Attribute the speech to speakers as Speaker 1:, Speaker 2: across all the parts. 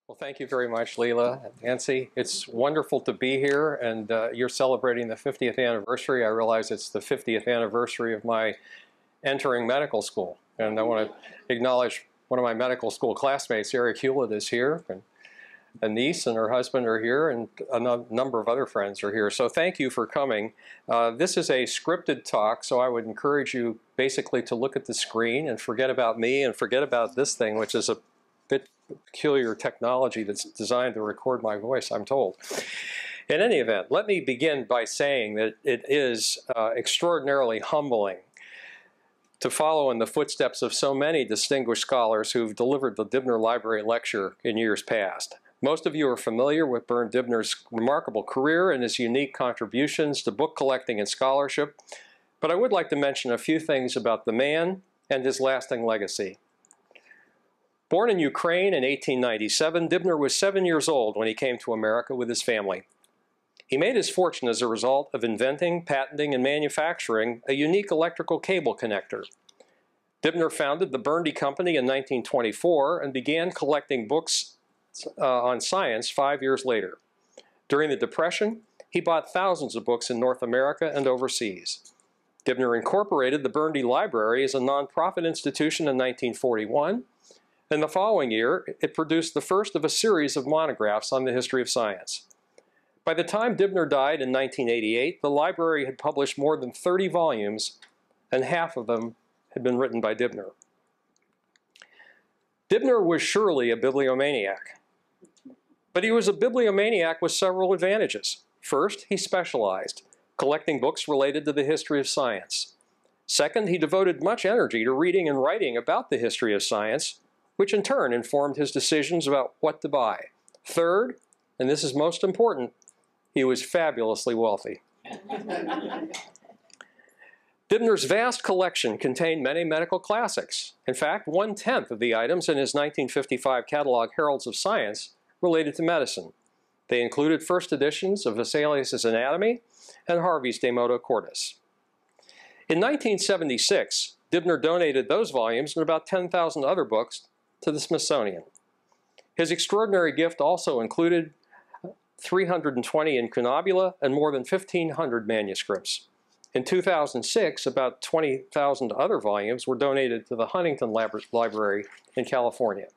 Speaker 1: Well, thank you very much, Leela and Nancy. It's wonderful to be here, and you're celebrating the 50th anniversary. I realize it's the 50th anniversary of my entering medical school, and I want to acknowledge one of my medical school classmates, Eric Hewlett, is here, and a niece and her husband are here, and a number of other friends are here. So thank you for coming. This is a scripted talk, so I would encourage you basically to look at the screen and forget about me and forget about this thing, which is a bit peculiar technology that's designed to record my voice, I'm told. In any event, let me begin by saying that it is extraordinarily humbling to follow in the footsteps of so many distinguished scholars who've delivered the Dibner Library lecture in years past. Most of you are familiar with Bernd Dibner's remarkable career and his unique contributions to book collecting and scholarship, but I would like to mention a few things about the man and his lasting legacy. Born in Ukraine in 1897, Dibner was 7 years old when he came to America with his family. He made his fortune as a result of inventing, patenting, and manufacturing a unique electrical cable connector. Dibner founded the Burndy Company in 1924 and began collecting books on science 5 years later. During the Depression, he bought thousands of books in North America and overseas. Dibner incorporated the Burndy Library as a nonprofit institution in 1941. In the following year, it produced the first of a series of monographs on the history of science. By the time Dibner died in 1988, the library had published more than 30 volumes, and half of them had been written by Dibner. Dibner was surely a bibliomaniac, but he was a bibliomaniac with several advantages. First, he specialized, collecting books related to the history of science. Second, he devoted much energy to reading and writing about the history of science, which in turn informed his decisions about what to buy. Third, and this is most important, he was fabulously wealthy. Dibner's vast collection contained many medical classics. In fact, 1/10 of the items in his 1955 catalog Heralds of Science related to medicine. They included first editions of Vesalius's Anatomy and Harvey's De Modo Cordis. In 1976, Dibner donated those volumes and about 10,000 other books to the Smithsonian. His extraordinary gift also included 320 incunabula and more than 1,500 manuscripts. In 2006, about 20,000 other volumes were donated to the Huntington Library in California.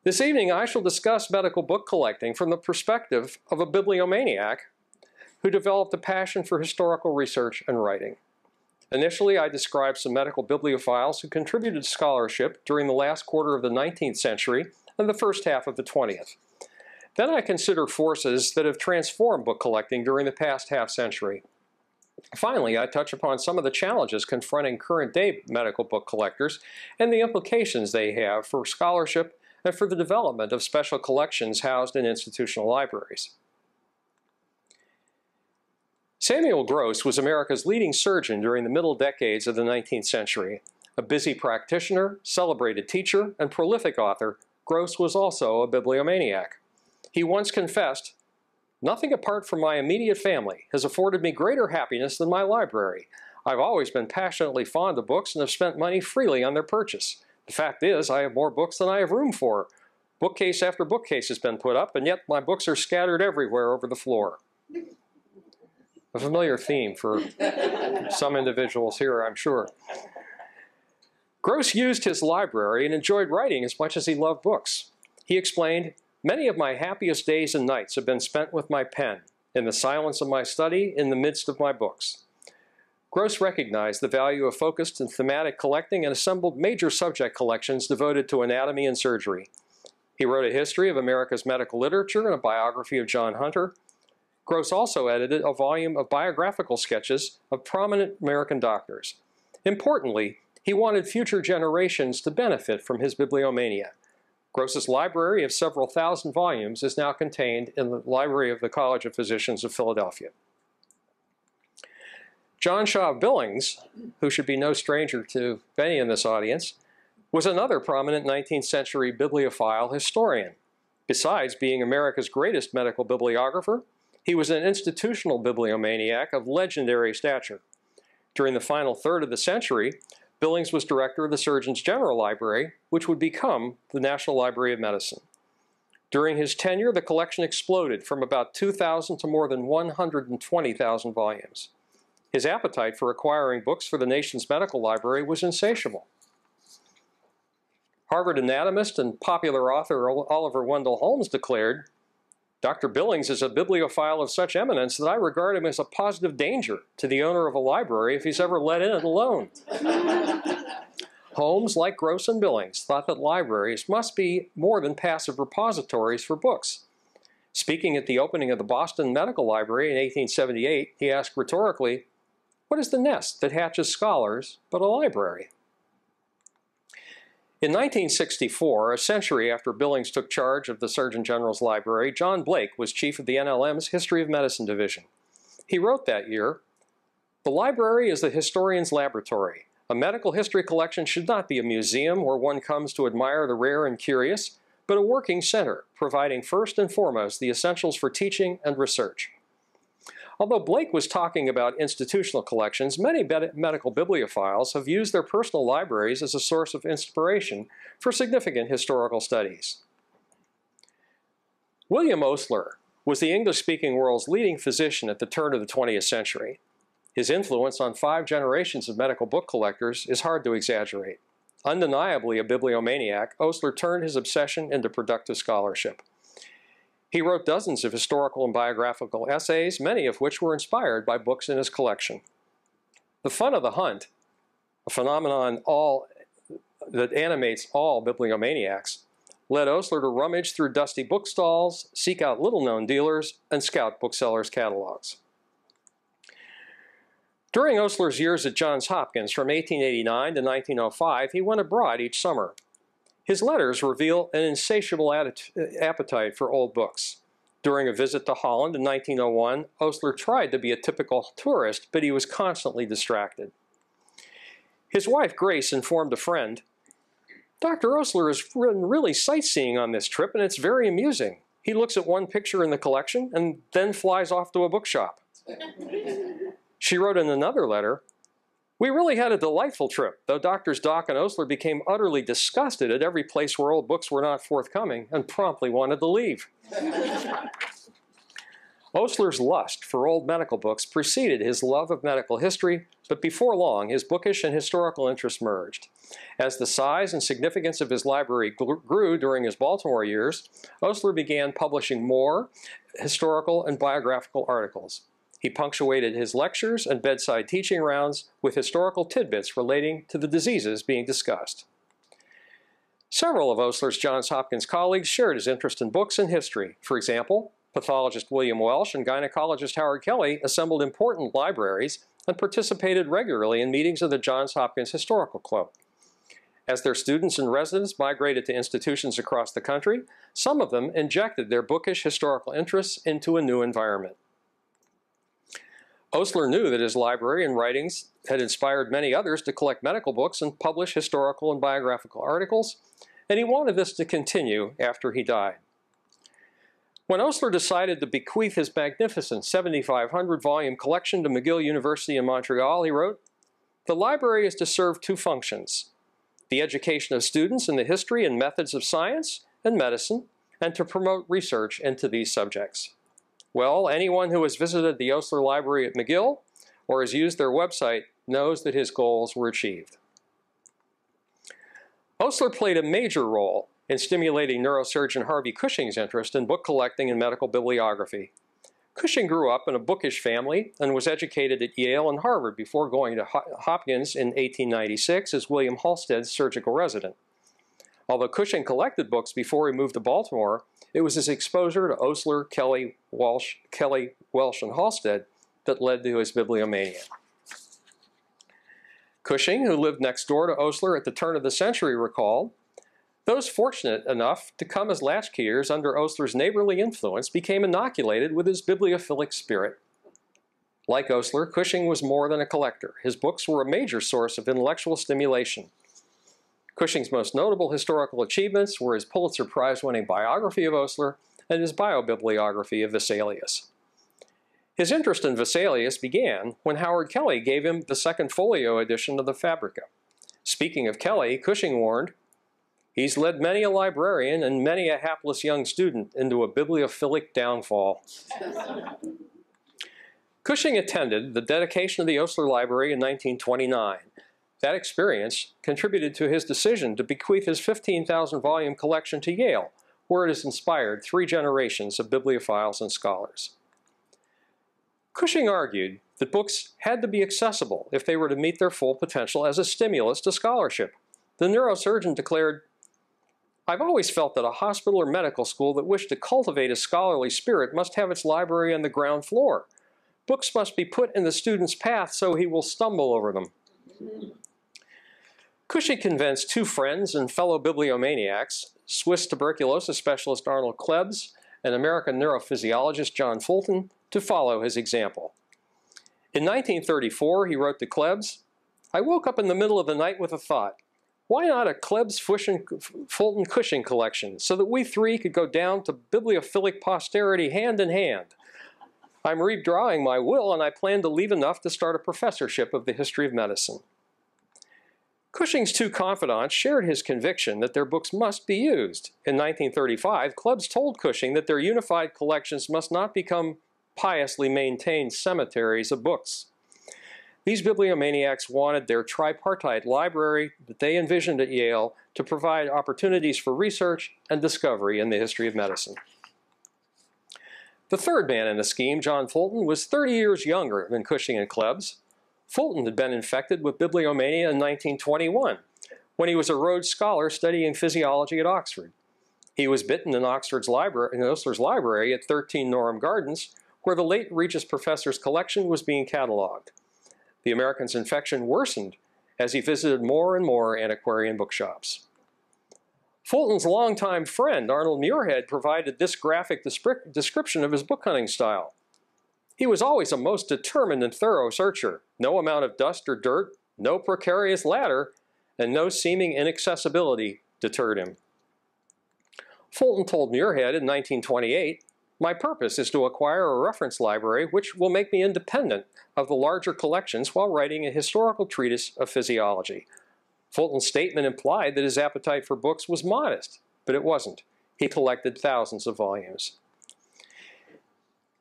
Speaker 1: This evening, I shall discuss medical book collecting from the perspective of a bibliomaniac who developed a passion for historical research and writing. Initially, I described some medical bibliophiles who contributed to scholarship during the last quarter of the 19th century and the first half of the 20th. Then I consider forces that have transformed book collecting during the past half-century. Finally, I touch upon some of the challenges confronting current-day medical book collectors and the implications they have for scholarship and for the development of special collections housed in institutional libraries. Samuel Gross was America's leading surgeon during the middle decades of the 19th century. A busy practitioner, celebrated teacher, and prolific author, Gross was also a bibliomaniac. He once confessed, "Nothing apart from my immediate family has afforded me greater happiness than my library. I've always been passionately fond of books and have spent money freely on their purchase. The fact is, I have more books than I have room for. Bookcase after bookcase has been put up, and yet my books are scattered everywhere over the floor." A familiar theme for some individuals here, I'm sure. Gross used his library and enjoyed writing as much as he loved books. He explained, "Many of my happiest days and nights have been spent with my pen, in the silence of my study, in the midst of my books." Gross recognized the value of focused and thematic collecting and assembled major subject collections devoted to anatomy and surgery. He wrote a history of America's medical literature and a biography of John Hunter. Gross also edited a volume of biographical sketches of prominent American doctors. Importantly, he wanted future generations to benefit from his bibliomania. Gross's library of several thousand volumes is now contained in the Library of the College of Physicians of Philadelphia. John Shaw of Billings, who should be no stranger to many in this audience, was another prominent 19th century bibliophile historian. Besides being America's greatest medical bibliographer, he was an institutional bibliomaniac of legendary stature. During the final third of the century, Billings was director of the Surgeon's General Library, which would become the National Library of Medicine. During his tenure, the collection exploded from about 2,000 to more than 120,000 volumes. His appetite for acquiring books for the nation's medical library was insatiable. Harvard anatomist and popular author Oliver Wendell Holmes declared, "Dr. Billings is a bibliophile of such eminence that I regard him as a positive danger to the owner of a library if he's ever let in it alone." Holmes, like Gross and Billings, thought that libraries must be more than passive repositories for books. Speaking at the opening of the Boston Medical Library in 1878, he asked rhetorically, "What is the nest that hatches scholars but a library?" In 1964, a century after Billings took charge of the Surgeon General's Library, John Blake was chief of the NLM's History of Medicine Division. He wrote that year, "The library is the historian's laboratory. A medical history collection should not be a museum where one comes to admire the rare and curious, but a working center, providing first and foremost the essentials for teaching and research." Although Blake was talking about institutional collections, many medical bibliophiles have used their personal libraries as a source of inspiration for significant historical studies. William Osler was the English-speaking world's leading physician at the turn of the 20th century. His influence on 5 generations of medical book collectors is hard to exaggerate. Undeniably a bibliomaniac, Osler turned his obsession into productive scholarship. He wrote dozens of historical and biographical essays, many of which were inspired by books in his collection. The fun of the hunt, a phenomenon that animates all bibliomaniacs, led Osler to rummage through dusty bookstalls, seek out little-known dealers, and scout booksellers' catalogs. During Osler's years at Johns Hopkins from 1889 to 1905, he went abroad each summer. His letters reveal an insatiable appetite for old books. During a visit to Holland in 1901, Osler tried to be a typical tourist, but he was constantly distracted. His wife, Grace, informed a friend, "Dr. Osler is really sightseeing on this trip, and it's very amusing. He looks at one picture in the collection and then flies off to a bookshop." She wrote in another letter, "We really had a delightful trip, though Drs. Dock and Osler became utterly disgusted at every place where old books were not forthcoming and promptly wanted to leave." Osler's lust for old medical books preceded his love of medical history, but before long his bookish and historical interests merged. As the size and significance of his library grew during his Baltimore years, Osler began publishing more historical and biographical articles. He punctuated his lectures and bedside teaching rounds with historical tidbits relating to the diseases being discussed. Several of Osler's Johns Hopkins colleagues shared his interest in books and history. For example, pathologist William Welsh and gynecologist Howard Kelly assembled important libraries and participated regularly in meetings of the Johns Hopkins Historical Club. As their students and residents migrated to institutions across the country, some of them injected their bookish historical interests into a new environment. Osler knew that his library and writings had inspired many others to collect medical books and publish historical and biographical articles, and he wanted this to continue after he died. When Osler decided to bequeath his magnificent 7,500-volume collection to McGill University in Montreal, he wrote, "The library is to serve 2 functions, the education of students in the history and methods of science and medicine, and to promote research into these subjects." Well, anyone who has visited the Osler Library at McGill or has used their website knows that his goals were achieved. Osler played a major role in stimulating neurosurgeon Harvey Cushing's interest in book collecting and medical bibliography. Cushing grew up in a bookish family and was educated at Yale and Harvard before going to Hopkins in 1896 as William Halstead's surgical resident. Although Cushing collected books before he moved to Baltimore, it was his exposure to Osler, Kelly, Welsh, and Halstead that led to his bibliomania. Cushing, who lived next door to Osler at the turn of the century, recalled, "Those fortunate enough to come as latchkeyers under Osler's neighborly influence became inoculated with his bibliophilic spirit." Like Osler, Cushing was more than a collector. His books were a major source of intellectual stimulation. Cushing's most notable historical achievements were his Pulitzer Prize-winning biography of Osler and his biobibliography of Vesalius. His interest in Vesalius began when Howard Kelly gave him the second folio edition of the Fabrica. Speaking of Kelly, Cushing warned, "He's led many a librarian and many a hapless young student into a bibliophilic downfall." Cushing attended the dedication of the Osler Library in 1929. That experience contributed to his decision to bequeath his 15,000-volume collection to Yale, where it has inspired 3 generations of bibliophiles and scholars. Cushing argued that books had to be accessible if they were to meet their full potential as a stimulus to scholarship. The neurosurgeon declared, "I've always felt that a hospital or medical school that wished to cultivate a scholarly spirit must have its library on the ground floor. Books must be put in the student's path so he will stumble over them." Cushing convinced 2 friends and fellow bibliomaniacs, Swiss tuberculosis specialist Arnold Klebs and American neurophysiologist John Fulton, to follow his example. In 1934, he wrote to Klebs, "I woke up in the middle of the night with a thought. Why not a Klebs-Fulton-Cushing collection so that we 3 could go down to bibliophilic posterity hand in hand? I'm redrawing my will and I plan to leave enough to start a professorship of the history of medicine." Cushing's 2 confidants shared his conviction that their books must be used. In 1935, Klebs told Cushing that their unified collections must not become piously maintained cemeteries of books. These bibliomaniacs wanted their tripartite library that they envisioned at Yale to provide opportunities for research and discovery in the history of medicine. The 3rd man in the scheme, John Fulton, was 30 years younger than Cushing and Klebs. Fulton had been infected with bibliomania in 1921, when he was a Rhodes Scholar studying physiology at Oxford. He was bitten in Osler's library at 13 Norham Gardens, where the late Regis Professor's collection was being cataloged. The American's infection worsened as he visited more and more antiquarian bookshops. Fulton's longtime friend, Arnold Muirhead, provided this graphic description of his book hunting style. "He was always a most determined and thorough searcher. No amount of dust or dirt, no precarious ladder, and no seeming inaccessibility deterred him." Fulton told Muirhead in 1928, "My purpose is to acquire a reference library which will make me independent of the larger collections while writing a historical treatise of physiology." Fulton's statement implied that his appetite for books was modest, but it wasn't. He collected thousands of volumes.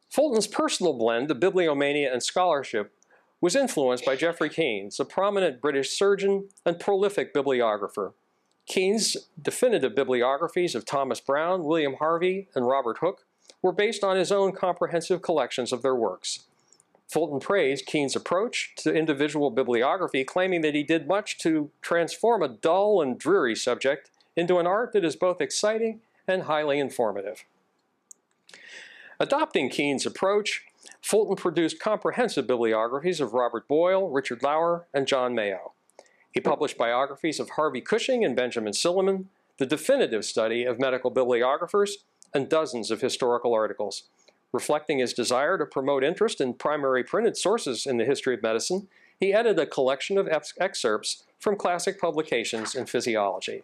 Speaker 1: Fulton's personal blend of bibliomania and scholarship was influenced by Geoffrey Keynes, a prominent British surgeon and prolific bibliographer. Keynes' definitive bibliographies of Thomas Browne, William Harvey, and Robert Hooke were based on his own comprehensive collections of their works. Fulton praised Keynes' approach to individual bibliography, claiming that he did much to transform a dull and dreary subject into an art that is both exciting and highly informative. Adopting Keynes' approach, Fulton produced comprehensive bibliographies of Robert Boyle, Richard Lauer, and John Mayo. He published biographies of Harvey Cushing and Benjamin Silliman, the definitive study of medical bibliographers, and dozens of historical articles. Reflecting his desire to promote interest in primary printed sources in the history of medicine, he edited a collection of excerpts from classic publications in physiology.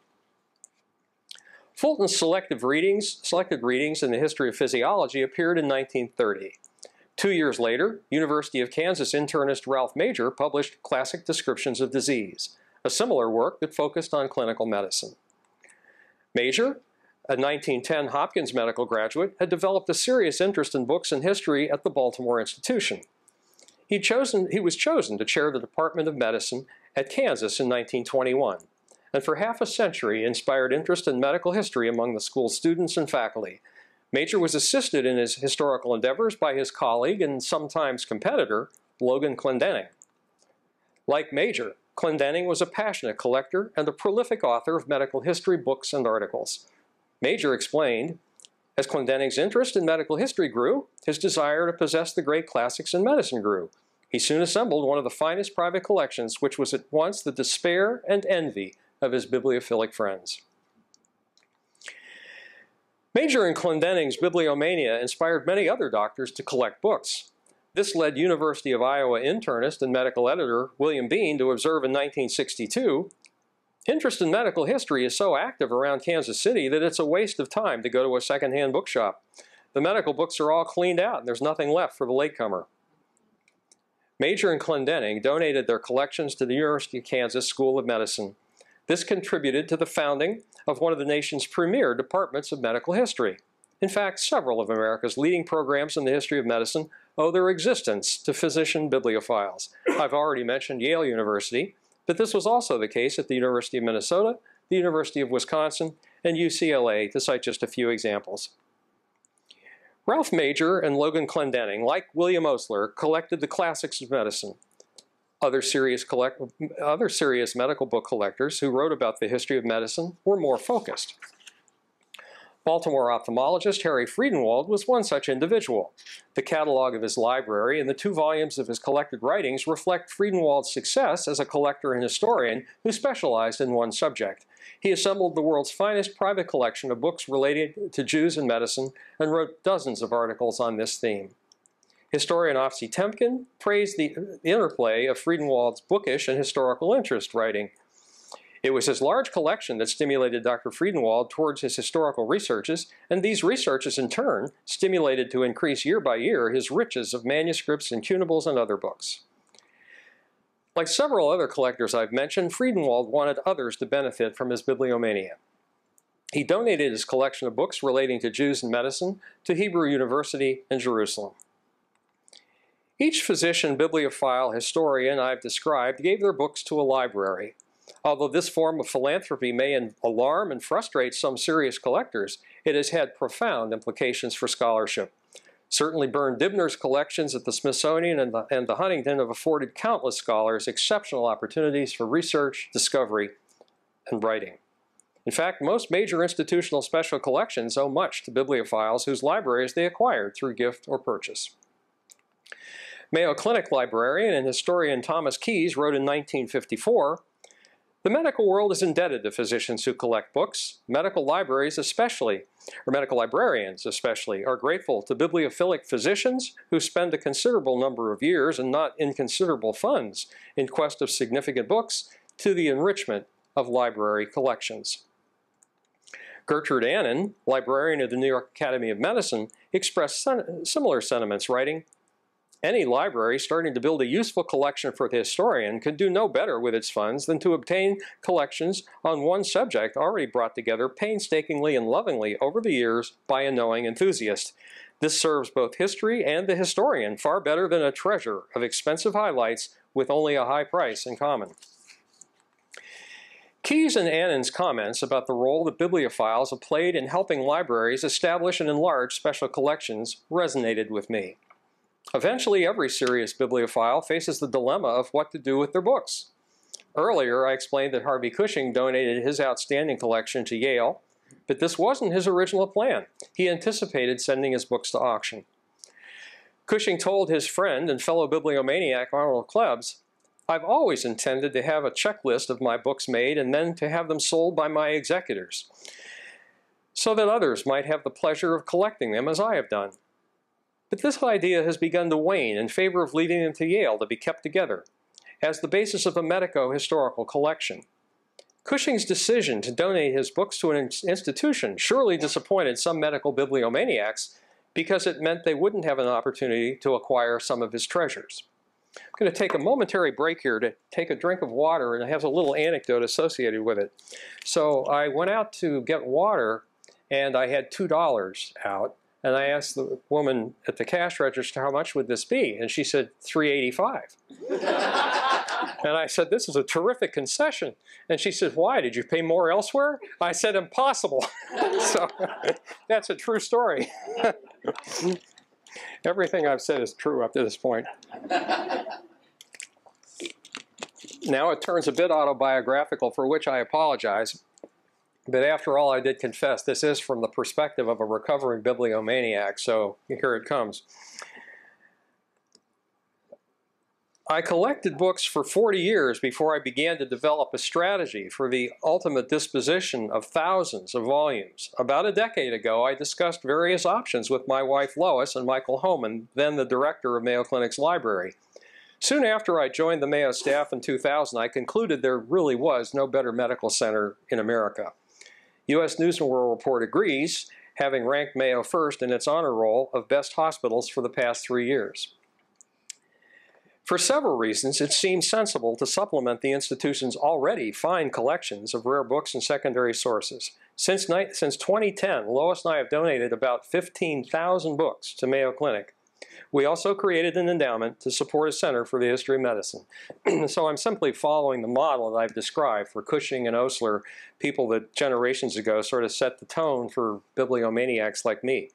Speaker 1: Fulton's selected readings in the history of physiology appeared in 1930. 2 years later, University of Kansas internist Ralph Major published Classic Descriptions of Disease, a similar work that focused on clinical medicine. Major, a 1910 Hopkins medical graduate, had developed a serious interest in books and history at the Baltimore Institution. He was chosen to chair the Department of Medicine at Kansas in 1921, and for half a century inspired interest in medical history among the school's students and faculty. Major was assisted in his historical endeavors by his colleague and sometimes competitor, Logan Clendenon. Like Major, Clendenon was a passionate collector and a prolific author of medical history books and articles. Major explained, as Clendenon's interest in medical history grew, his desire to possess the great classics in medicine grew. He soon assembled one of the finest private collections, which was at once the despair and envy of his bibliophilic friends. Major and Clendenon's bibliomania inspired many other doctors to collect books. This led University of Iowa internist and medical editor William Bean to observe in 1962, "Interest in medical history is so active around Kansas City that it's a waste of time to go to a secondhand bookshop. The medical books are all cleaned out and there's nothing left for the latecomer." Major and Clendenon donated their collections to the University of Kansas School of Medicine. This contributed to the founding of one of the nation's premier departments of medical history. In fact, several of America's leading programs in the history of medicine owe their existence to physician bibliophiles. I've already mentioned Yale University, but this was also the case at the University of Minnesota, the University of Wisconsin, and UCLA, to cite just a few examples. Ralph Major and Logan Clendenon, like William Osler, collected the classics of medicine. Other serious medical book collectors who wrote about the history of medicine were more focused. Baltimore ophthalmologist Harry Frieden was one such individual. The catalog of his library and the 2 volumes of his collected writings reflect Friedenwald's success as a collector and historian who specialized in one subject. He assembled the world's finest private collection of books related to Jews and medicine and wrote dozens of articles on this theme. Historian Ofsy Temkin praised the interplay of Friedenwald's bookish and historical interest writing. It was his large collection that stimulated Dr. Friedenwald towards his historical researches, and these researches in turn stimulated to increase year by year his riches of manuscripts, incunables, and other books. Like several other collectors I've mentioned, Friedenwald wanted others to benefit from his bibliomania. He donated his collection of books relating to Jews and medicine to Hebrew University in Jerusalem. Each physician, bibliophile, historian I've described gave their books to a library. Although this form of philanthropy may alarm and frustrate some serious collectors, it has had profound implications for scholarship. Certainly Bern Dibner's collections at the Smithsonian and the Huntington have afforded countless scholars exceptional opportunities for research, discovery, and writing. In fact, most major institutional special collections owe much to bibliophiles whose libraries they acquired through gift or purchase. Mayo Clinic librarian and historian Thomas Keyes wrote in 1954, "The medical world is indebted to physicians who collect books. Medical libraries especially, or medical librarians especially, are grateful to bibliophilic physicians who spend a considerable number of years and not inconsiderable funds in quest of significant books to the enrichment of library collections." Gertrude Annan, librarian of the New York Academy of Medicine, expressed similar sentiments, writing, "Any library starting to build a useful collection for the historian could do no better with its funds than to obtain collections on one subject already brought together painstakingly and lovingly over the years by a knowing enthusiast. This serves both history and the historian far better than a treasure of expensive highlights with only a high price in common." Keyes and Annan's comments about the role that bibliophiles have played in helping libraries establish and enlarge special collections resonated with me. Eventually, every serious bibliophile faces the dilemma of what to do with their books. Earlier, I explained that Harvey Cushing donated his outstanding collection to Yale, but this wasn't his original plan. He anticipated sending his books to auction. Cushing told his friend and fellow bibliomaniac Arnold Klebs, "I've always intended to have a checklist of my books made and then to have them sold by my executors, so that others might have the pleasure of collecting them as I have done. But this idea has begun to wane in favor of leaving them to Yale to be kept together as the basis of a medico-historical collection." Cushing's decision to donate his books to an institution surely disappointed some medical bibliomaniacs because it meant they wouldn't have an opportunity to acquire some of his treasures. I'm going to take a momentary break here to take a drink of water, and it has a little anecdote associated with it. So I went out to get water, and I had $2 out. And I asked the woman at the cash register, "How much would this be?" And she said, $3.85. And I said, "This is a terrific concession." And she said, "Why? Did you pay more elsewhere?" I said, "Impossible." So that's a true story. Everything I've said is true up to this point. Now it turns a bit autobiographical, for which I apologize. But after all, I did confess, this is from the perspective of a recovering bibliomaniac, so here it comes. I collected books for 40 years before I began to develop a strategy for the ultimate disposition of thousands of volumes. About a decade ago, I discussed various options with my wife Lois and Michael Homan, then the director of Mayo Clinic's library. Soon after I joined the Mayo staff in 2000, I concluded there really was no better medical center in America. U.S. News & World Report agrees, having ranked Mayo first in its honor roll of best hospitals for the past 3 years. For several reasons, it seems sensible to supplement the institution's already fine collections of rare books and secondary sources. Since 2010, Lois and I have donated about 15,000 books to Mayo Clinic. We also created an endowment to support a center for the history of medicine. So I'm simply following the model that I've described for Cushing and Osler, people that generations ago sort of set the tone for bibliomaniacs like me.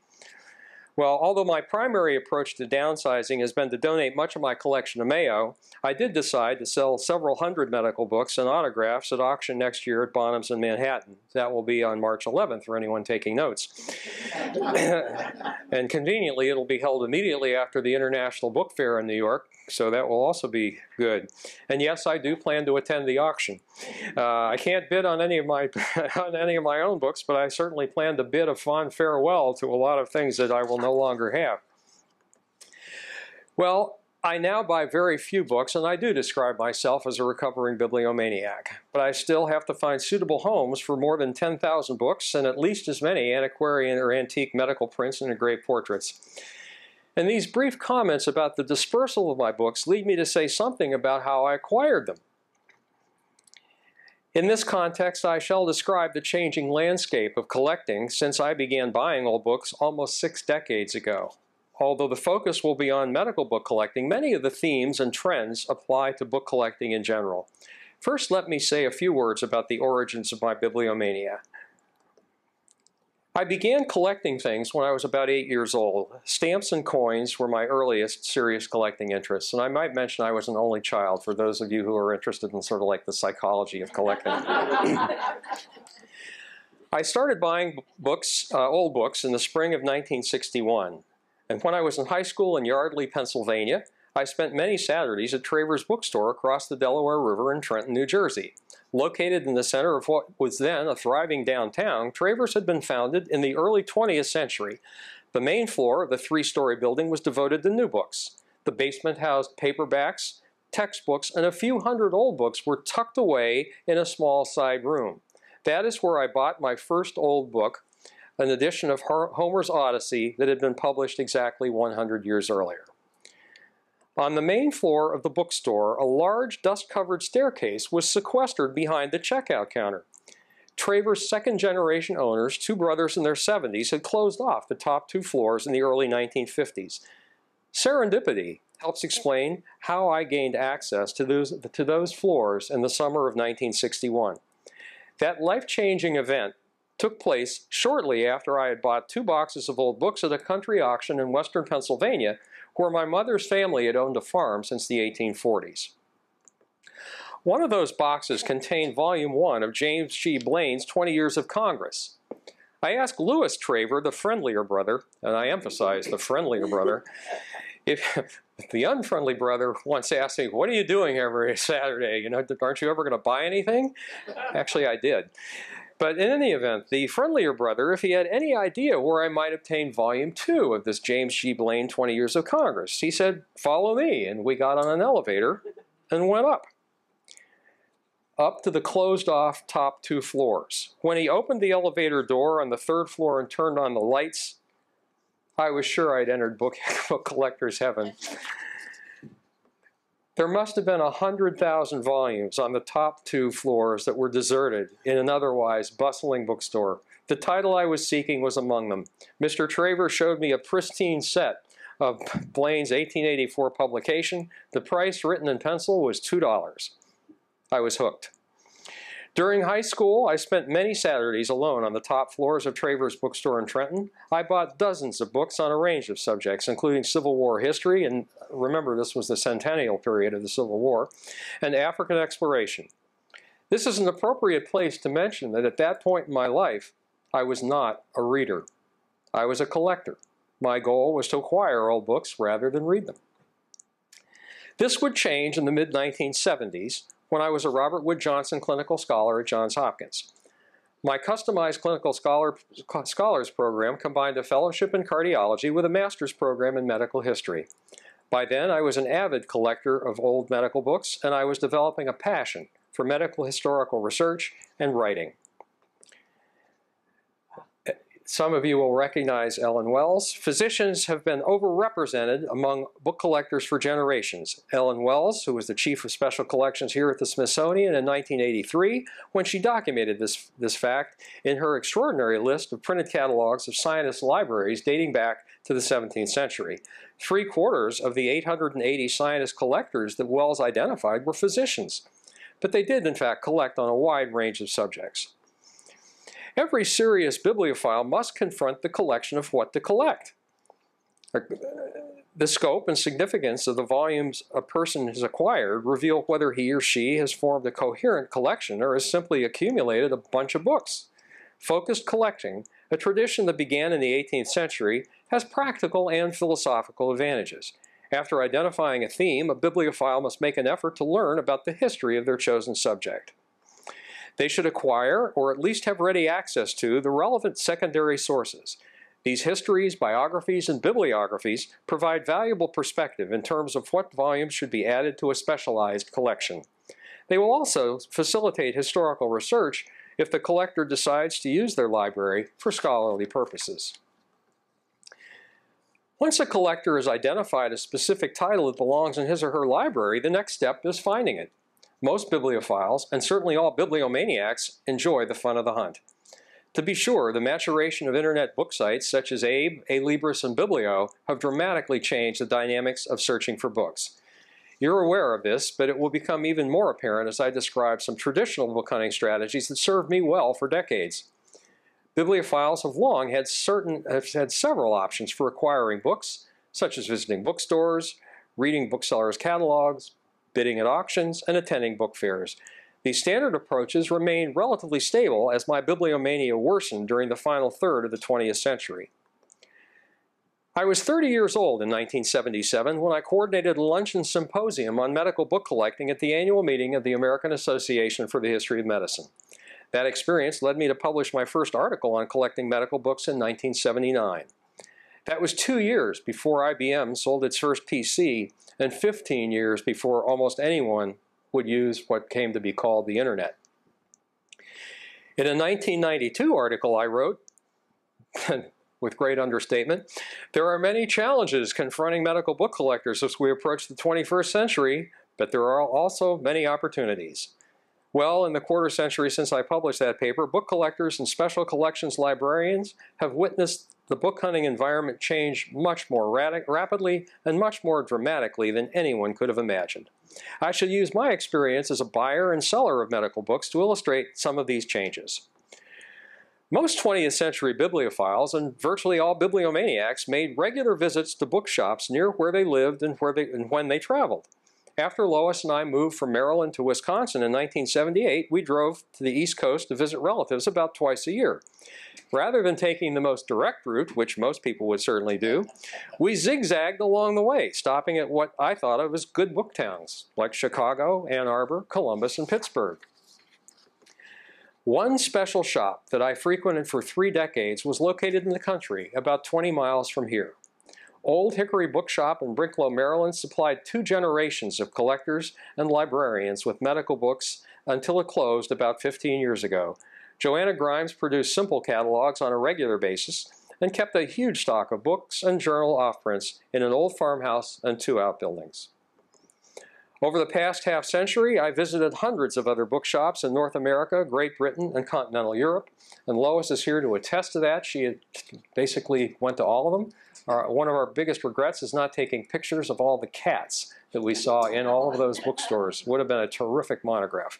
Speaker 1: Well, although my primary approach to downsizing has been to donate much of my collection to Mayo, I did decide to sell several hundred medical books and autographs at auction next year at Bonham's in Manhattan. That will be on March 11th for anyone taking notes. And conveniently, it'll be held immediately after the International Book Fair in New York, so that will also be good. And yes, I do plan to attend the auction. I can't bid on any of my own books, but I certainly plan to bid a fond farewell to a lot of things that I will no longer have. Well, I now buy very few books, and I do describe myself as a recovering bibliomaniac. But I still have to find suitable homes for more than 10,000 books and at least as many antiquarian or antique medical prints and engraved portraits. And these brief comments about the dispersal of my books lead me to say something about how I acquired them. In this context, I shall describe the changing landscape of collecting since I began buying old books almost 6 decades ago. Although the focus will be on medical book collecting, many of the themes and trends apply to book collecting in general. First, let me say a few words about the origins of my bibliomania. I began collecting things when I was about 8 years old. Stamps and coins were my earliest serious collecting interests, and I might mention I was an only child for those of you who are interested in sort of like the psychology of collecting. I started buying books, old books in the spring of 1961, and when I was in high school in Yardley, Pennsylvania, I spent many Saturdays at Traver's bookstore across the Delaware River in Trenton, New Jersey. Located in the center of what was then a thriving downtown, Traver's had been founded in the early 20th century. The main floor of the 3-story building was devoted to new books. The basement housed paperbacks, textbooks, and a few hundred old books were tucked away in a small side room. That is where I bought my first old book, an edition of Homer's Odyssey that had been published exactly 100 years earlier. On the main floor of the bookstore, a large dust-covered staircase was sequestered behind the checkout counter. Traver's second-generation owners, 2 brothers in their 70s, had closed off the top 2 floors in the early 1950s. Serendipity helps explain how I gained access to those floors in the summer of 1961. That life-changing event took place shortly after I had bought 2 boxes of old books at a country auction in western Pennsylvania, where my mother's family had owned a farm since the 1840s. One of those boxes contained Volume 1 of James G. Blaine's 20 Years of Congress. I asked Louis Traver, the friendlier brother, and I emphasize the friendlier brother, if the unfriendly brother once asked me, "What are you doing every Saturday? You know, aren't you ever going to buy anything?" Actually, I did. But in any event, the friendlier brother, if he had any idea where I might obtain Volume 2 of this James G. Blaine 20 Years of Congress, he said, "Follow me," and we got on an elevator and went up to the closed-off top 2 floors. When he opened the elevator door on the 3rd floor and turned on the lights, I was sure I'd entered book collector's heaven. There must have been 100,000 volumes on the top 2 floors that were deserted in an otherwise bustling bookstore. The title I was seeking was among them. Mr. Traver showed me a pristine set of Blaine's 1884 publication. The price, written in pencil, was $2. I was hooked. During high school, I spent many Saturdays alone on the top floors of Traver's bookstore in Trenton. I bought dozens of books on a range of subjects, including Civil War history, and remember this was the centennial period of the Civil War, and African exploration. This is an appropriate place to mention that at that point in my life, I was not a reader. I was a collector. My goal was to acquire old books rather than read them. This would change in the mid-1970s, when I was a Robert Wood Johnson Clinical Scholar at Johns Hopkins. My customized Clinical Scholars program combined a fellowship in cardiology with a master's program in medical history. By then, I was an avid collector of old medical books, and I was developing a passion for medical historical research and writing. Some of you will recognize Helen Wells. Physicians have been overrepresented among book collectors for generations. Helen Wells, who was the chief of special collections here at the Smithsonian in 1983, when she documented this fact in her extraordinary list of printed catalogs of scientist libraries dating back to the 17th century. 3/4 of the 880 scientist collectors that Wells identified were physicians, but they did in fact collect on a wide range of subjects. Every serious bibliophile must confront the collection of what to collect. The scope and significance of the volumes a person has acquired reveal whether he or she has formed a coherent collection or has simply accumulated a bunch of books. Focused collecting, a tradition that began in the 18th century, has practical and philosophical advantages. After identifying a theme, a bibliophile must make an effort to learn about the history of their chosen subject. They should acquire, or at least have ready access to, the relevant secondary sources. These histories, biographies, and bibliographies provide valuable perspective in terms of what volumes should be added to a specialized collection. They will also facilitate historical research if the collector decides to use their library for scholarly purposes. Once a collector has identified a specific title that belongs in his or her library, the next step is finding it. Most bibliophiles, and certainly all bibliomaniacs, enjoy the fun of the hunt. To be sure, the maturation of internet book sites such as Abe, A-Libris, and Biblio have dramatically changed the dynamics of searching for books. You're aware of this, but it will become even more apparent as I describe some traditional book hunting strategies that served me well for decades. Bibliophiles have long had several options for acquiring books, such as visiting bookstores, reading booksellers' catalogs, bidding at auctions, and attending book fairs. These standard approaches remained relatively stable as my bibliomania worsened during the final third of the 20th century. I was 30 years old in 1977 when I coordinated a luncheon symposium on medical book collecting at the annual meeting of the American Association for the History of Medicine. That experience led me to publish my first article on collecting medical books in 1979. That was 2 years before IBM sold its first PC and 15 years before almost anyone would use what came to be called the internet. In a 1992 article I wrote, with great understatement, there are many challenges confronting medical book collectors as we approach the 21st century, but there are also many opportunities. Well, in the quarter century since I published that paper, book collectors and special collections librarians have witnessed the book hunting environment change much more rapidly and much more dramatically than anyone could have imagined. I shall use my experience as a buyer and seller of medical books to illustrate some of these changes. Most 20th century bibliophiles and virtually all bibliomaniacs made regular visits to bookshops near where they lived and when they traveled. After Lois and I moved from Maryland to Wisconsin in 1978, we drove to the East Coast to visit relatives about twice a year. Rather than taking the most direct route, which most people would certainly do, we zigzagged along the way, stopping at what I thought of as good book towns, like Chicago, Ann Arbor, Columbus, and Pittsburgh. One special shop that I frequented for 3 decades was located in the country, about 20 miles from here. Old Hickory Bookshop in Brinklow, Maryland supplied 2 generations of collectors and librarians with medical books until it closed about 15 years ago. Joanna Grimes produced simple catalogs on a regular basis and kept a huge stock of books and journal offprints in an old farmhouse and 2 outbuildings. Over the past half-century, I visited hundreds of other bookshops in North America, Great Britain, and continental Europe, and Lois is here to attest to that. She basically went to all of them. One of our biggest regrets is not taking pictures of all the cats that we saw in all of those bookstores. Would have been a terrific monograph.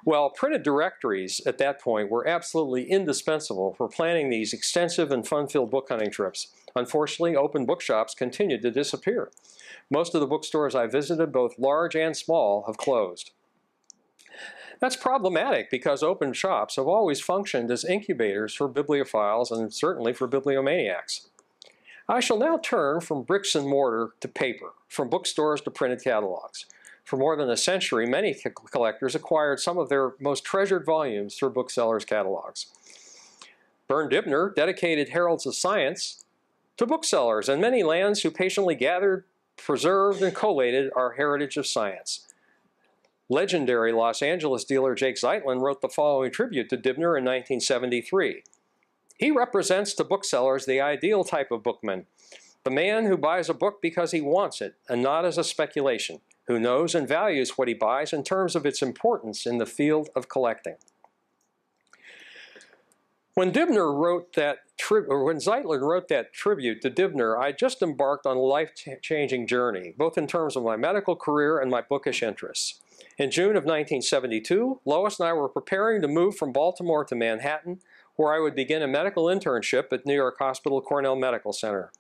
Speaker 1: Well, printed directories at that point were absolutely indispensable for planning these extensive and fun-filled book hunting trips. Unfortunately, open bookshops continued to disappear. Most of the bookstores I visited, both large and small, have closed. That's problematic because open shops have always functioned as incubators for bibliophiles and certainly for bibliomaniacs. I shall now turn from bricks and mortar to paper, from bookstores to printed catalogs. For more than a century, many collectors acquired some of their most treasured volumes through booksellers' catalogs. Bern Dibner dedicated Heralds of Science to booksellers and many lands who patiently gathered, preserved, and collated our heritage of science. Legendary Los Angeles dealer Jake Zeitlin wrote the following tribute to Dibner in 1973. He represents to booksellers the ideal type of bookman, the man who buys a book because he wants it and not as a speculation, who knows and values what he buys in terms of its importance in the field of collecting. When Zeitler wrote that tribute to Dibner, I just embarked on a life-changing journey, both in terms of my medical career and my bookish interests. In June of 1972, Lois and I were preparing to move from Baltimore to Manhattan, where I would begin a medical internship at New York Hospital Cornell Medical Center.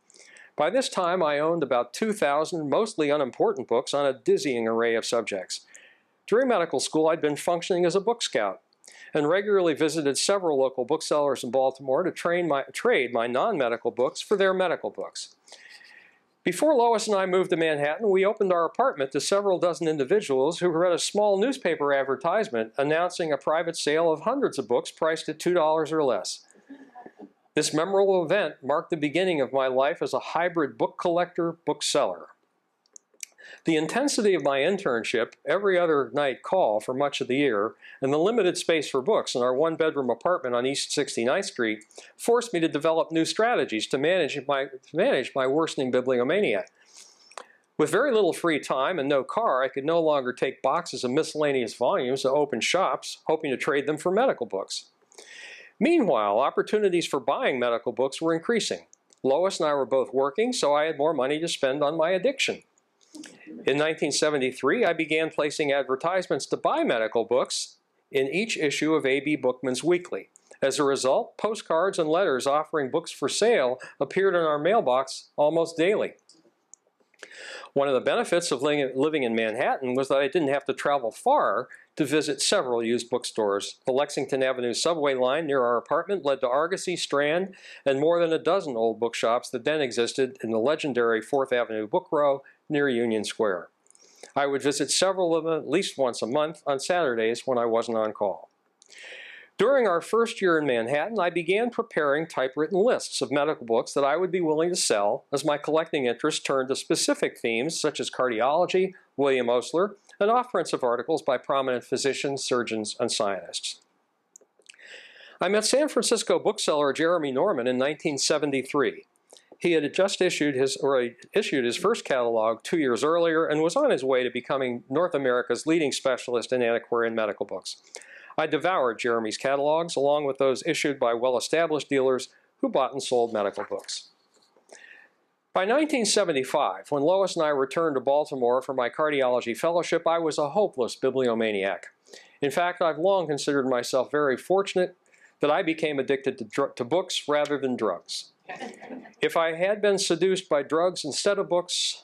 Speaker 1: By this time, I owned about 2,000 mostly unimportant books on a dizzying array of subjects. During medical school, I'd been functioning as a book scout and regularly visited several local booksellers in Baltimore to trade my non-medical books for their medical books. Before Lois and I moved to Manhattan, we opened our apartment to several dozen individuals who read a small newspaper advertisement announcing a private sale of hundreds of books priced at $2 or less. This memorable event marked the beginning of my life as a hybrid book collector, bookseller. The intensity of my internship, every other night call for much of the year, and the limited space for books in our one-bedroom apartment on East 69th Street forced me to develop new strategies to manage my worsening bibliomania. With very little free time and no car, I could no longer take boxes of miscellaneous volumes to open shops, hoping to trade them for medical books. Meanwhile, opportunities for buying medical books were increasing. Lois and I were both working, so I had more money to spend on my addiction. In 1973, I began placing advertisements to buy medical books in each issue of A.B. Bookman's Weekly. As a result, postcards and letters offering books for sale appeared in our mailbox almost daily. One of the benefits of living in Manhattan was that I didn't have to travel far to visit several used bookstores. The Lexington Avenue subway line near our apartment led to Argosy, Strand, and more than a dozen old bookshops that then existed in the legendary 4th Avenue Book Row near Union Square. I would visit several of them at least once a month on Saturdays when I wasn't on call. During our first year in Manhattan, I began preparing typewritten lists of medical books that I would be willing to sell as my collecting interest turned to specific themes such as cardiology, William Osler, and offensive articles by prominent physicians, surgeons, and scientists. I met San Francisco bookseller Jeremy Norman in 1973. He had just issued his first catalog 2 years earlier and was on his way to becoming North America's leading specialist in antiquarian medical books. I devoured Jeremy's catalogs along with those issued by well-established dealers who bought and sold medical books. By 1975, when Lois and I returned to Baltimore for my cardiology fellowship, I was a hopeless bibliomaniac. In fact, I've long considered myself very fortunate that I became addicted to books rather than drugs. If I had been seduced by drugs instead of books,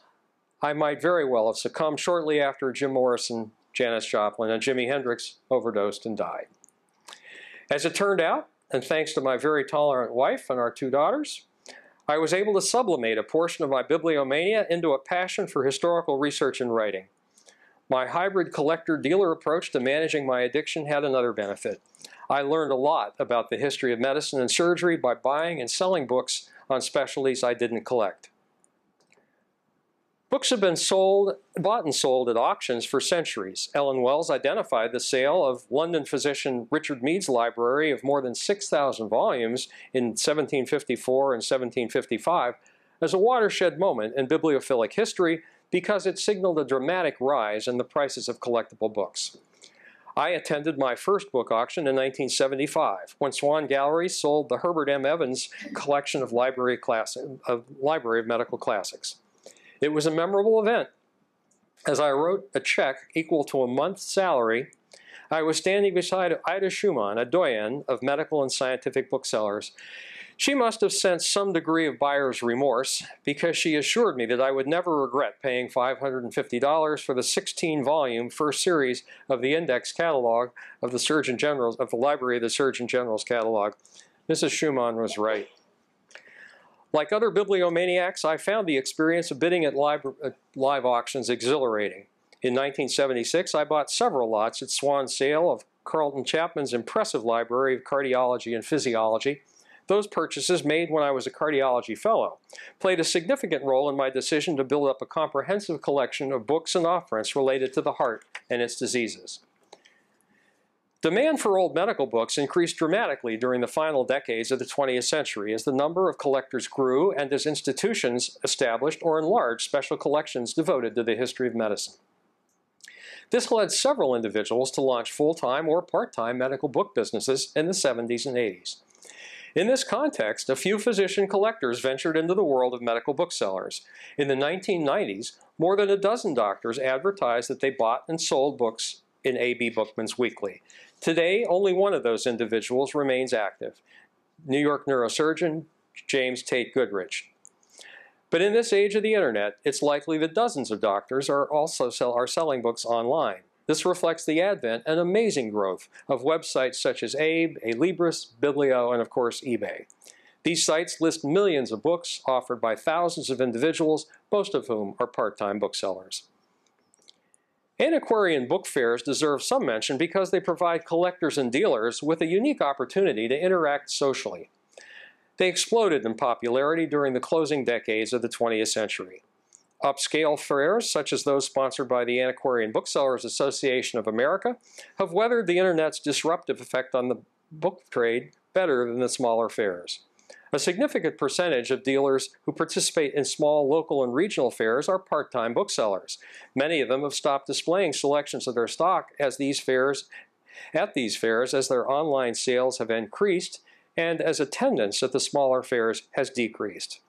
Speaker 1: I might very well have succumbed shortly after Jim Morrison, Janis Joplin, and Jimi Hendrix overdosed and died. As it turned out, and thanks to my very tolerant wife and our 2 daughters, I was able to sublimate a portion of my bibliomania into a passion for historical research and writing. My hybrid collector-dealer approach to managing my addiction had another benefit. I learned a lot about the history of medicine and surgery by buying and selling books on specialties I didn't collect. Books have been bought and sold at auctions for centuries. Helen Wells identified the sale of London physician Richard Mead's library of more than 6,000 volumes in 1754 and 1755 as a watershed moment in bibliophilic history because it signaled a dramatic rise in the prices of collectible books. I attended my first book auction in 1975 when Swan Gallery sold the Herbert M. Evans collection of Library of Medical Classics. It was a memorable event. As I wrote a check equal to a month's salary, I was standing beside Ida Schumann, a doyen of medical and scientific booksellers. She must have sensed some degree of buyer's remorse because she assured me that I would never regret paying $550 for the 16-volume first series of the index catalog of the Library of the Surgeon General's catalog. Mrs. Schumann was right. Like other bibliomaniacs, I found the experience of bidding at live auctions exhilarating. In 1976, I bought several lots at Swan's sale of Carlton Chapman's impressive library of cardiology and physiology. Those purchases, made when I was a cardiology fellow, played a significant role in my decision to build up a comprehensive collection of books and offerings related to the heart and its diseases. Demand for old medical books increased dramatically during the final decades of the 20th century as the number of collectors grew and as institutions established or enlarged special collections devoted to the history of medicine. This led several individuals to launch full-time or part-time medical book businesses in the 70s and 80s. In this context, a few physician collectors ventured into the world of medical booksellers. In the 1990s, more than a dozen doctors advertised that they bought and sold books in A.B. Bookman's Weekly. Today, only one of those individuals remains active, New York neurosurgeon James Tate Goodrich. But in this age of the internet, it's likely that dozens of doctors are selling books online. This reflects the advent and amazing growth of websites such as Abe, Alibris, Biblio, and of course eBay. These sites list millions of books offered by thousands of individuals, most of whom are part-time booksellers. Antiquarian book fairs deserve some mention because they provide collectors and dealers with a unique opportunity to interact socially. They exploded in popularity during the closing decades of the 20th century. Upscale fairs, such as those sponsored by the Antiquarian Booksellers Association of America, have weathered the Internet's disruptive effect on the book trade better than the smaller fairs. A significant percentage of dealers who participate in small local and regional fairs are part-time booksellers. Many of them have stopped displaying selections of their stock at these fairs as their online sales have increased and as attendance at the smaller fairs has decreased.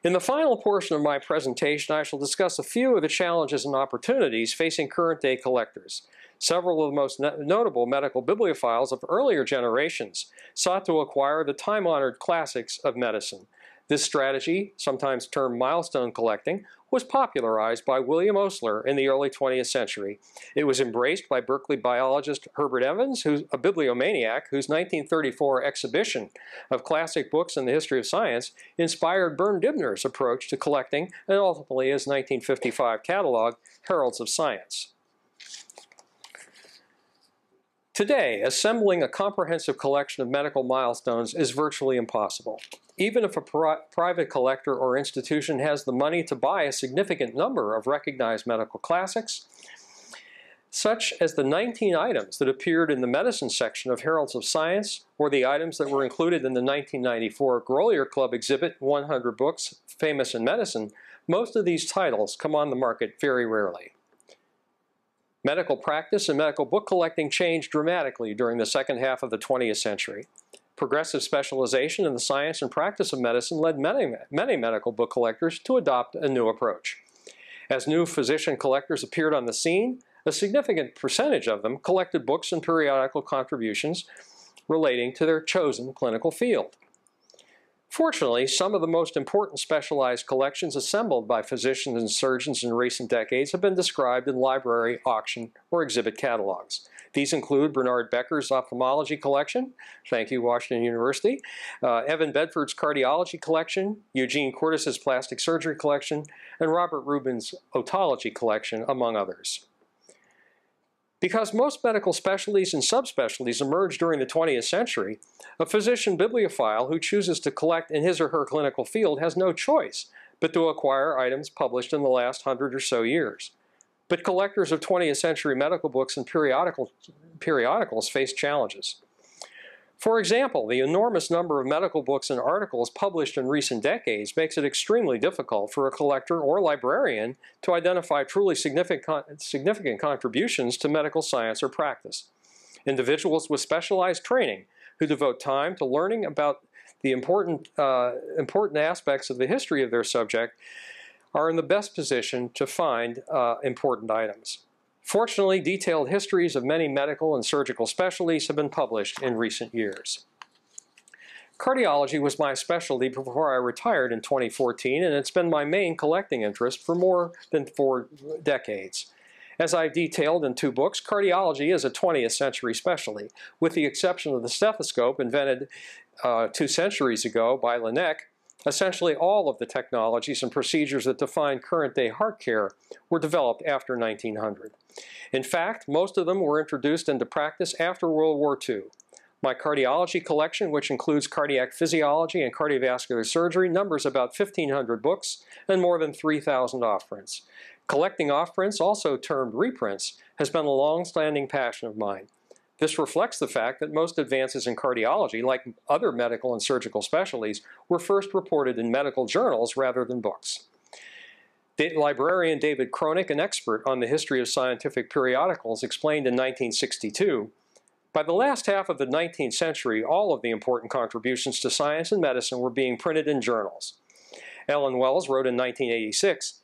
Speaker 1: In the final portion of my presentation, I shall discuss a few of the challenges and opportunities facing current-day collectors. Several of the most notable medical bibliophiles of earlier generations sought to acquire the time-honored classics of medicine. This strategy, sometimes termed milestone collecting, was popularized by William Osler in the early 20th century. It was embraced by Berkeley biologist Herbert Evans, who's a bibliomaniac, whose 1934 exhibition of classic books in the history of science inspired Bern Dibner's approach to collecting and ultimately his 1955 catalog, Heralds of Science. Today, assembling a comprehensive collection of medical milestones is virtually impossible. Even if a private collector or institution has the money to buy a significant number of recognized medical classics, such as the 19 items that appeared in the medicine section of Heralds of Science, or the items that were included in the 1994 Grolier Club exhibit, 100 Books Famous in Medicine, most of these titles come on the market very rarely. Medical practice and medical book collecting changed dramatically during the second half of the 20th century. Progressive specialization in the science and practice of medicine led many medical book collectors to adopt a new approach. As new physician collectors appeared on the scene, a significant percentage of them collected books and periodical contributions relating to their chosen clinical field. Fortunately, some of the most important specialized collections assembled by physicians and surgeons in recent decades have been described in library, auction, or exhibit catalogs. These include Bernard Becker's ophthalmology collection, thank you Washington University, Evan Bedford's cardiology collection, Eugene Cortis's plastic surgery collection, and Robert Rubin's otology collection, among others. Because most medical specialties and subspecialties emerged during the 20th century, a physician bibliophile who chooses to collect in his or her clinical field has no choice but to acquire items published in the last 100 or so years. But collectors of 20th century medical books and periodicals face challenges. For example, the enormous number of medical books and articles published in recent decades makes it extremely difficult for a collector or librarian to identify truly significant contributions to medical science or practice. Individuals with specialized training who devote time to learning about the important aspects of the history of their subject are in the best position to find important items. Fortunately, detailed histories of many medical and surgical specialties have been published in recent years. Cardiology was my specialty before I retired in 2014, and it's been my main collecting interest for more than 4 decades. As I detailed in 2 books, cardiology is a 20th century specialty. With the exception of the stethoscope invented 2 centuries ago by Laennec, essentially all of the technologies and procedures that define current-day heart care were developed after 1900. In fact, most of them were introduced into practice after World War II. My cardiology collection, which includes cardiac physiology and cardiovascular surgery, numbers about 1,500 books and more than 3,000 offprints. Collecting off-prints, also termed reprints, has been a long-standing passion of mine. This reflects the fact that most advances in cardiology, like other medical and surgical specialties, were first reported in medical journals rather than books. Librarian David Kroenig, an expert on the history of scientific periodicals, explained in 1962, "By the last half of the 19th century, all of the important contributions to science and medicine were being printed in journals." Helen Wells wrote in 1986,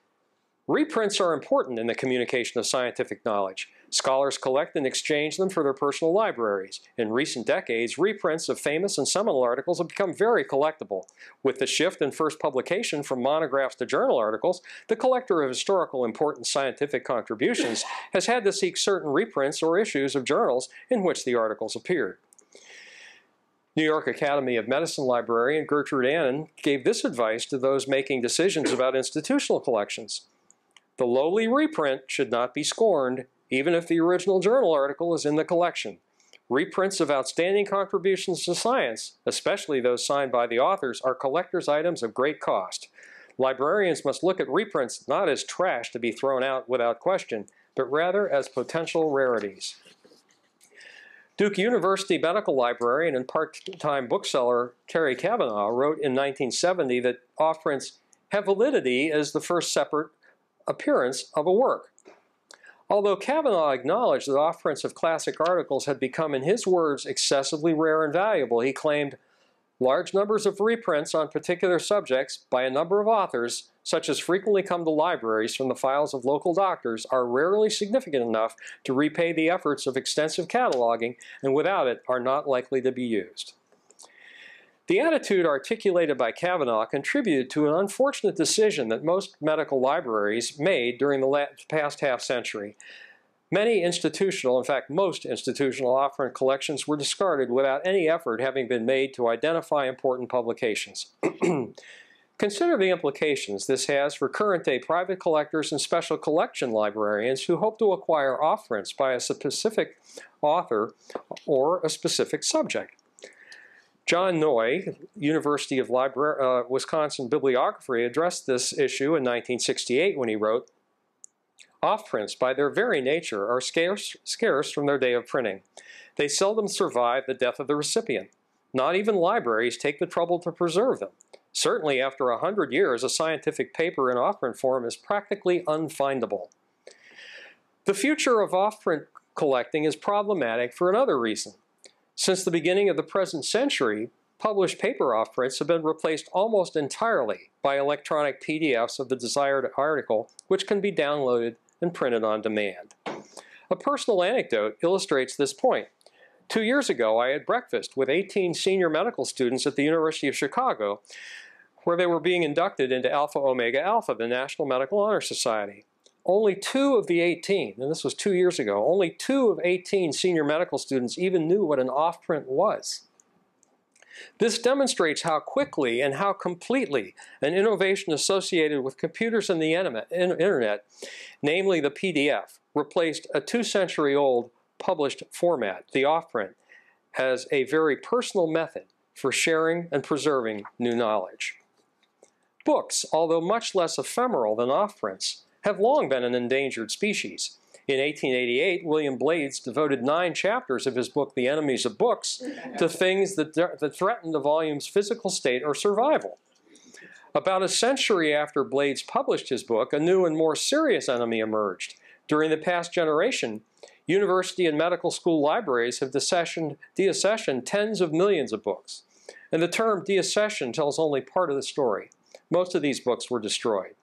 Speaker 1: "Reprints are important in the communication of scientific knowledge. Scholars collect and exchange them for their personal libraries. In recent decades, reprints of famous and seminal articles have become very collectible. With the shift in first publication from monographs to journal articles, the collector of historical important scientific contributions has had to seek certain reprints or issues of journals in which the articles appeared." New York Academy of Medicine librarian Gertrude Annan gave this advice to those making decisions about institutional collections: "The lowly reprint should not be scorned, even if the original journal article is in the collection. Reprints of outstanding contributions to science, especially those signed by the authors, are collector's items of great cost. Librarians must look at reprints not as trash to be thrown out without question, but rather as potential rarities." Duke University medical librarian and part-time bookseller Terry Kavanaugh wrote in 1970 that off-prints have validity as the first separate appearance of a work. Although Kavanaugh acknowledged that off-prints of classic articles had become, in his words, excessively rare and valuable, he claimed, "Large numbers of reprints on particular subjects by a number of authors, such as frequently come to libraries from the files of local doctors, are rarely significant enough to repay the efforts of extensive cataloging, and without it are not likely to be used." The attitude articulated by Kavanaugh contributed to an unfortunate decision that most medical libraries made during the past half-century. Many institutional, in fact most institutional off-print collections were discarded without any effort having been made to identify important publications. Consider the implications this has for current-day private collectors and special collection librarians who hope to acquire off-prints by a specific author or a specific subject. John Noy, University of Wisconsin Bibliography, addressed this issue in 1968 when he wrote, "Off-prints, by their very nature, are scarce from their day of printing. They seldom survive the death of the recipient. Not even libraries take the trouble to preserve them. Certainly after 100 years, a scientific paper in off-print form is practically unfindable." The future of off-print collecting is problematic for another reason. Since the beginning of the present century, published paper off-prints have been replaced almost entirely by electronic PDFs of the desired article, which can be downloaded and printed on demand. A personal anecdote illustrates this point. 2 years ago, I had breakfast with 18 senior medical students at the University of Chicago, where they were being inducted into Alpha Omega Alpha, the National Medical Honor Society. Only 2 of the 18, and this was 2 years ago, only 2 of 18 senior medical students even knew what an off-print was. This demonstrates how quickly and how completely an innovation associated with computers and the internet, namely the PDF, replaced a 2-century-old published format, the off-print, as a very personal method for sharing and preserving new knowledge. Books, although much less ephemeral than off-prints, have long been an endangered species. In 1888, William Blades devoted 9 chapters of his book, The Enemies of Books, to things that threatened the volume's physical state or survival. About a century after Blades published his book, a new and more serious enemy emerged. During the past generation, university and medical school libraries have deaccessioned tens of millions of books. And the term deaccession tells only part of the story. Most of these books were destroyed.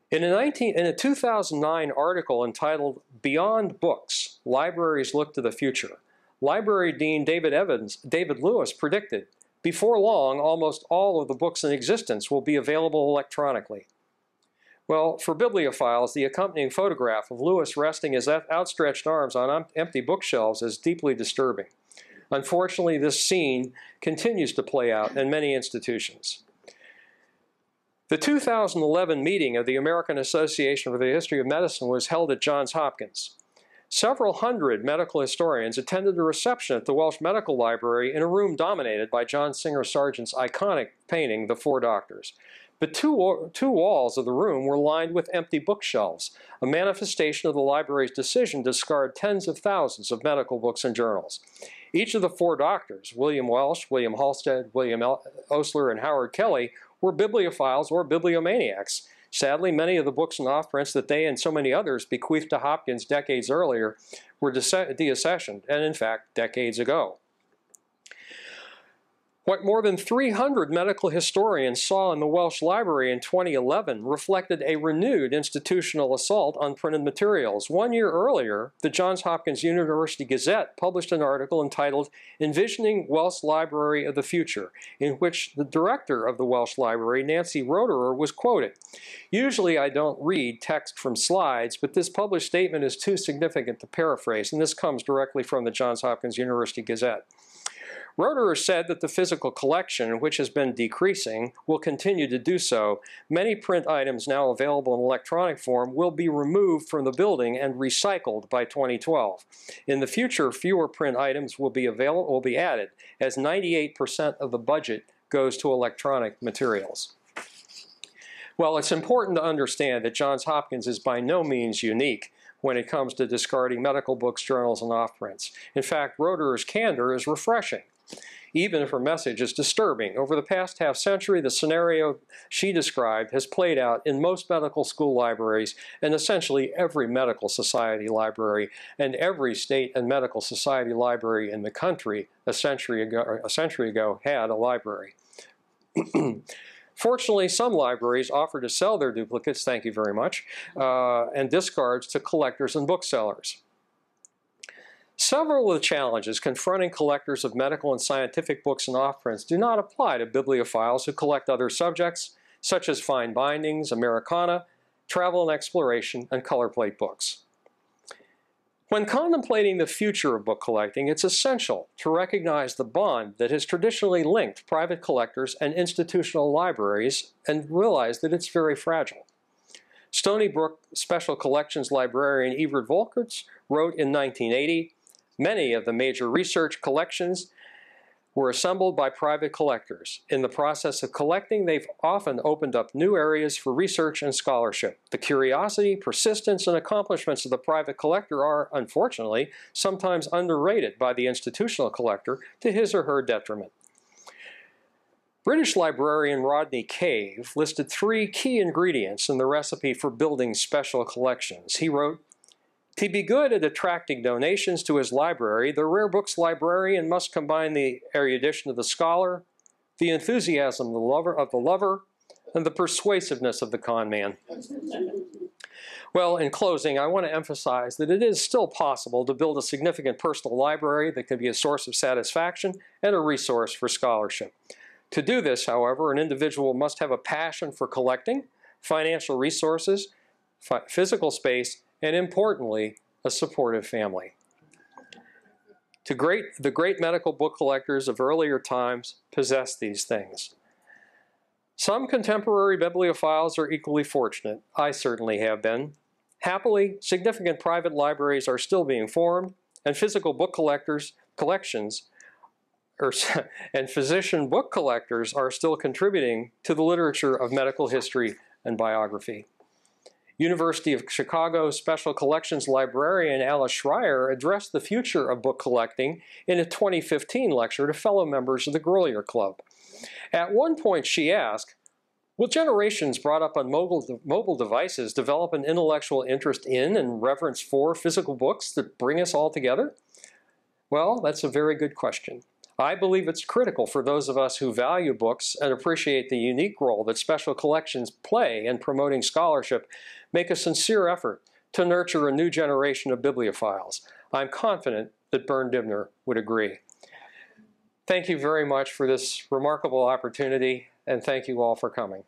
Speaker 1: In a 2009 article entitled "Beyond Books, Libraries Look to the Future," Library Dean David Lewis predicted, before long, almost all of the books in existence will be available electronically. Well, for bibliophiles, the accompanying photograph of Lewis resting his outstretched arms on empty bookshelves is deeply disturbing. Unfortunately, this scene continues to play out in many institutions. The 2011 meeting of the American Association for the History of Medicine was held at Johns Hopkins. Several hundred medical historians attended a reception at the Welsh Medical Library in a room dominated by John Singer Sargent's iconic painting, The Four Doctors. but two walls of the room were lined with empty bookshelves, a manifestation of the library's decision to discard tens of thousands of medical books and journals. Each of the four doctors, William Welsh, William Halstead, William Osler, and Howard Kelly, were bibliophiles or bibliomaniacs. Sadly, many of the books and offprints that they and so many others bequeathed to Hopkins decades earlier were deaccessioned, and in fact, decades ago. What more than 300 medical historians saw in the Welsh Library in 2011 reflected a renewed institutional assault on printed materials. 1 year earlier, the Johns Hopkins University Gazette published an article entitled "Envisioning Welsh Library of the Future," in which the director of the Welsh Library, Nancy Roederer, was quoted. Usually I don't read text from slides, but this published statement is too significant to paraphrase, and this comes directly from the Johns Hopkins University Gazette. Roederer said that the physical collection, which has been decreasing, will continue to do so. Many print items now available in electronic form will be removed from the building and recycled by 2012. In the future, fewer print items will be added, as 98% of the budget goes to electronic materials. Well, it's important to understand that Johns Hopkins is by no means unique when it comes to discarding medical books, journals, and offprints. In fact, Roederer's candor is refreshing, even if her message is disturbing. Over the past half-century, the scenario she described has played out in most medical school libraries and essentially every medical society library, and every state and medical society library in the country a century ago had a library. Fortunately, some libraries offer to sell their duplicates, thank you very much, and discards to collectors and booksellers. Several of the challenges confronting collectors of medical and scientific books and offprints do not apply to bibliophiles who collect other subjects, such as fine bindings, Americana, travel and exploration, and color plate books. When contemplating the future of book collecting, it's essential to recognize the bond that has traditionally linked private collectors and institutional libraries and realize that it's very fragile. Stony Brook Special Collections librarian Evert Volkerts wrote in 1980, "Many of the major research collections were assembled by private collectors. In the process of collecting, they've often opened up new areas for research and scholarship. The curiosity, persistence, and accomplishments of the private collector are, unfortunately, sometimes underrated by the institutional collector to his or her detriment." British librarian Rodney Cave listed 3 key ingredients in the recipe for building special collections. He wrote, "To be good at attracting donations to his library, the rare books librarian must combine the erudition of the scholar, the enthusiasm of the lover, and the persuasiveness of the con man." Well, in closing, I want to emphasize that it is still possible to build a significant personal library that can be a source of satisfaction and a resource for scholarship. To do this, however, an individual must have a passion for collecting, financial resources, physical space, and importantly, a supportive family. The great medical book collectors of earlier times possessed these things. Some contemporary bibliophiles are equally fortunate. I certainly have been. Happily, significant private libraries are still being formed, and physical book collections and physician book collectors are still contributing to the literature of medical history and biography. University of Chicago Special Collections librarian Alice Schreier addressed the future of book collecting in a 2015 lecture to fellow members of the Grolier Club. At one point she asked, "Will generations brought up on mobile devices develop an intellectual interest in and reverence for physical books that bring us all together?" Well, that's a very good question. I believe it's critical for those of us who value books and appreciate the unique role that special collections play in promoting scholarship, make a sincere effort to nurture a new generation of bibliophiles. I'm confident that Bern Dibner would agree. Thank you very much for this remarkable opportunity, and thank you all for coming.